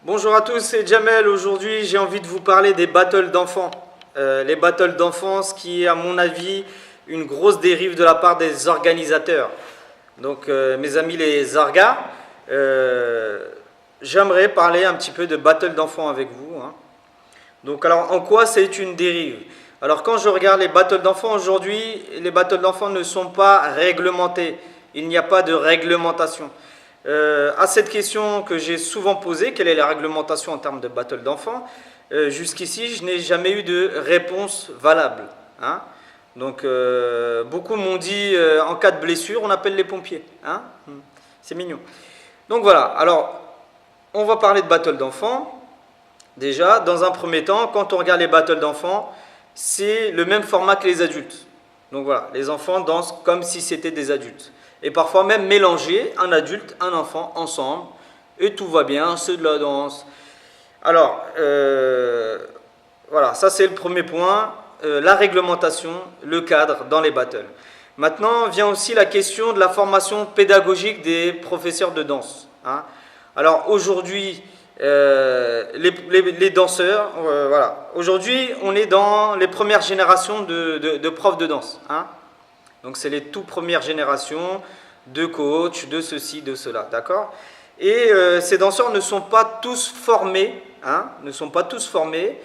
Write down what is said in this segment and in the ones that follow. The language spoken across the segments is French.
Bonjour à tous, c'est Jamel. Aujourd'hui, j'ai envie de vous parler des battles d'enfants. Les battles d'enfants, ce qui est à mon avis une grosse dérive de la part des organisateurs. Donc, mes amis les orgas, j'aimerais parler un petit peu de battle d'enfants avec vous, hein. Donc, alors, en quoi c'est une dérive? Alors, quand je regarde les battles d'enfants aujourd'hui, les battles d'enfants ne sont pas réglementés. Il n'y a pas de réglementation. À cette question que j'ai souvent posée, quelle est la réglementation en termes de battle d'enfants, jusqu'ici, je n'ai jamais eu de réponse valable, hein. Donc, beaucoup m'ont dit, en cas de blessure, on appelle les pompiers, hein. C'est mignon. Donc voilà, alors, on va parler de battle d'enfants. Déjà, dans un premier temps, quand on regarde les battles d'enfants, c'est le même format que les adultes. Donc voilà, les enfants dansent comme si c'était des adultes. Et parfois même mélanger un adulte, un enfant ensemble, et tout va bien, c'est de la danse. Alors, voilà, ça c'est le premier point, la réglementation, le cadre dans les battles. Maintenant vient aussi la question de la formation pédagogique des professeurs de danse, hein. Alors aujourd'hui, les danseurs, voilà. Aujourd'hui, on est dans les premières générations de profs de danse, hein. Donc, c'est les toutes premières générations de coachs, de ceci, de cela, d'accord? Et ces danseurs ne sont pas tous formés, hein, ne sont pas tous formés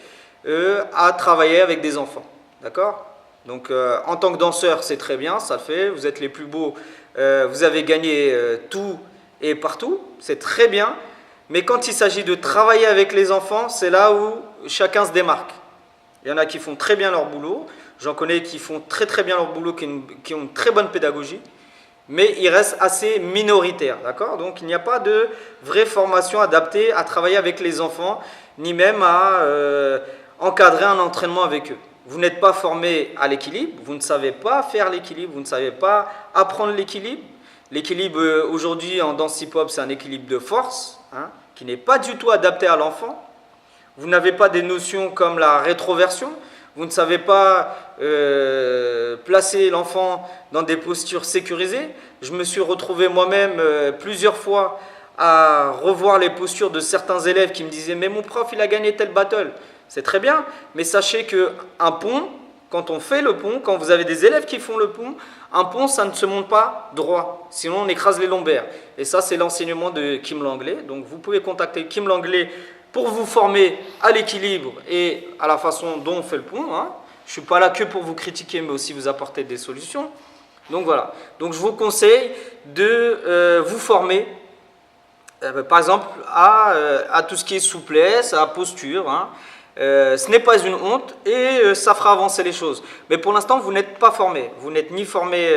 à travailler avec des enfants, d'accord? Donc, en tant que danseur, c'est très bien, ça le fait, vous êtes les plus beaux, vous avez gagné tout et partout, c'est très bien. Mais quand il s'agit de travailler avec les enfants, c'est là où chacun se démarque. Il y en a qui font très bien leur boulot, j'en connais qui font très très bien leur boulot, qui ont une très bonne pédagogie, mais ils restent assez minoritaires, d'accord? Donc il n'y a pas de vraie formation adaptée à travailler avec les enfants, ni même à encadrer un entraînement avec eux. Vous n'êtes pas formé à l'équilibre, vous ne savez pas faire l'équilibre, vous ne savez pas apprendre l'équilibre. L'équilibre aujourd'hui en danse hip-hop, c'est un équilibre de force, hein, qui n'est pas du tout adapté à l'enfant. Vous n'avez pas des notions comme la rétroversion, vous ne savez pas placer l'enfant dans des postures sécurisées. Je me suis retrouvé moi-même plusieurs fois à revoir les postures de certains élèves qui me disaient « Mais mon prof, il a gagné tel battle ». C'est très bien, mais sachez qu'un pont, quand on fait le pont, quand vous avez des élèves qui font le pont, un pont, ça ne se monte pas droit, sinon on écrase les lombaires. Et ça, c'est l'enseignement de Kim Langley. Donc vous pouvez contacter Kim Langley pour vous former à l'équilibre et à la façon dont on fait le pont, hein. Je ne suis pas là que pour vous critiquer, mais aussi vous apporter des solutions. Donc voilà. Donc je vous conseille de vous former, par exemple, à tout ce qui est souplesse, à posture, hein. Ce n'est pas une honte et ça fera avancer les choses. Mais pour l'instant, vous n'êtes pas formé. Vous n'êtes ni formé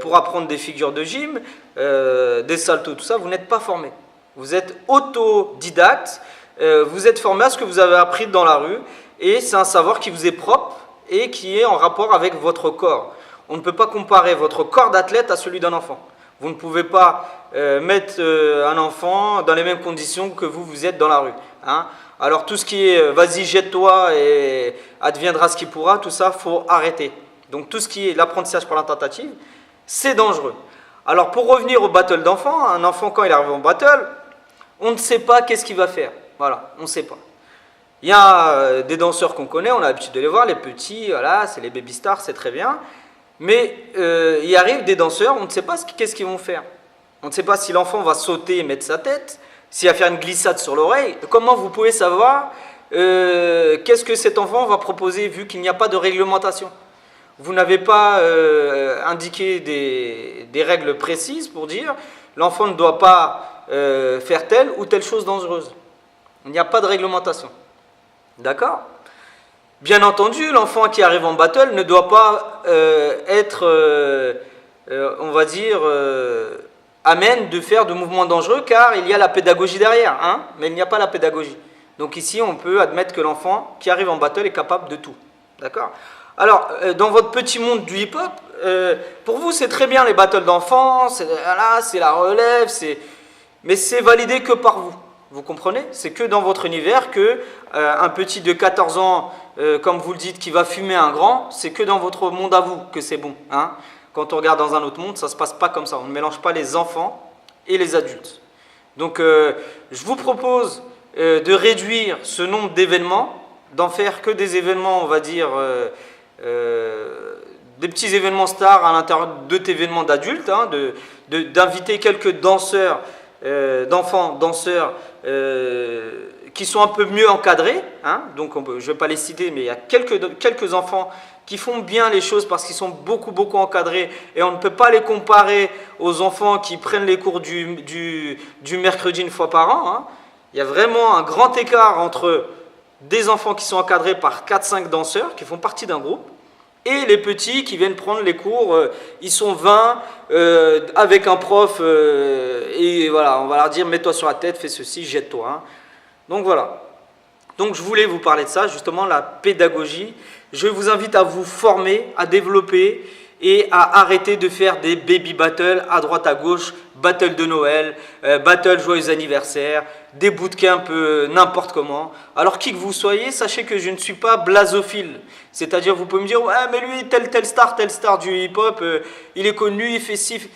pour apprendre des figures de gym, des saltos, tout ça. Vous n'êtes pas formé. Vous êtes autodidacte. Vous êtes formé à ce que vous avez appris dans la rue. Et c'est un savoir qui vous est propre et qui est en rapport avec votre corps. On ne peut pas comparer votre corps d'athlète à celui d'un enfant. Vous ne pouvez pas mettre un enfant dans les mêmes conditions que vous êtes dans la rue, hein. Alors tout ce qui est vas-y jette-toi et adviendra ce qui pourra, tout ça, faut arrêter. Donc tout ce qui est l'apprentissage par la tentative, c'est dangereux. Alors pour revenir au battle d'enfant, un enfant quand il arrive en battle, on ne sait pas qu'est-ce qu'il va faire. Voilà, on ne sait pas. Il y a des danseurs qu'on connaît, on a l'habitude de les voir, les petits, voilà, c'est les baby stars, c'est très bien. Mais il arrive des danseurs, on ne sait pas qu'est-ce qu'ils vont faire. On ne sait pas si l'enfant va sauter et mettre sa tête, s'il va faire une glissade sur l'oreille. Comment vous pouvez savoir qu'est-ce que cet enfant va proposer vu qu'il n'y a pas de réglementation? Vous n'avez pas indiqué des règles précises pour dire l'enfant ne doit pas faire telle ou telle chose dangereuse. Il n'y a pas de réglementation. D'accord? Bien entendu, l'enfant qui arrive en battle ne doit pas être, on va dire, amène de faire de mouvements dangereux car il y a la pédagogie derrière, hein, mais il n'y a pas la pédagogie. Donc ici, on peut admettre que l'enfant qui arrive en battle est capable de tout. D'accord? Alors, dans votre petit monde du hip-hop, pour vous, c'est très bien les battles d'enfants, c'est la relève, mais c'est validé que par vous. Vous comprenez? C'est que dans votre univers que un petit de 14 ans, comme vous le dites, qui va fumer un grand, c'est que dans votre monde à vous que c'est bon, hein. Quand on regarde dans un autre monde, ça ne se passe pas comme ça. On ne mélange pas les enfants et les adultes. Donc, je vous propose de réduire ce nombre d'événements, d'en faire que des événements, on va dire, des petits événements stars à l'intérieur d'autres événements d'adultes, hein, d'inviter quelques danseurs, d'enfants danseurs qui sont un peu mieux encadrés, hein, donc je ne vais pas les citer, mais il y a quelques enfants qui font bien les choses parce qu'ils sont beaucoup encadrés et on ne peut pas les comparer aux enfants qui prennent les cours du mercredi une fois par an. Hein. Il y a vraiment un grand écart entre des enfants qui sont encadrés par 4-5 danseurs qui font partie d'un groupe et les petits qui viennent prendre les cours, ils sont 20 avec un prof et voilà, on va leur dire mets-toi sur la tête, fais ceci, jette-toi. Hein. Donc voilà. Donc je voulais vous parler de ça, justement la pédagogie. Je vous invite à vous former, à développer et à arrêter de faire des baby battles à droite à gauche, battle de Noël, battle joyeux anniversaire, des bootcamps n'importe comment. Alors qui que vous soyez, sachez que je ne suis pas blasophile. C'est-à-dire vous pouvez me dire ouais mais lui telle star du hip-hop, il est connu, il fait ci.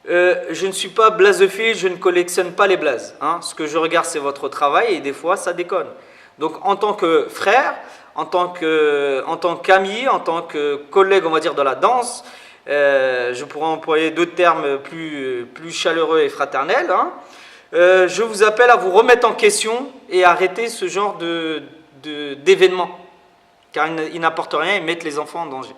Je ne suis pas blasophile, je ne collectionne pas les blazes. Hein. Ce que je regarde c'est votre travail et des fois ça déconne. Donc en tant que frère, en tant qu'ami, en tant que collègue, on va dire, de la danse, je pourrais employer d'autres termes plus chaleureux et fraternels. Hein. Je vous appelle à vous remettre en question et arrêter ce genre d'événements, car ils n'apportent rien et mettent les enfants en danger.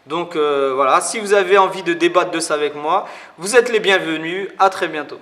Donc voilà, si vous avez envie de débattre de ça avec moi, vous êtes les bienvenus. À très bientôt.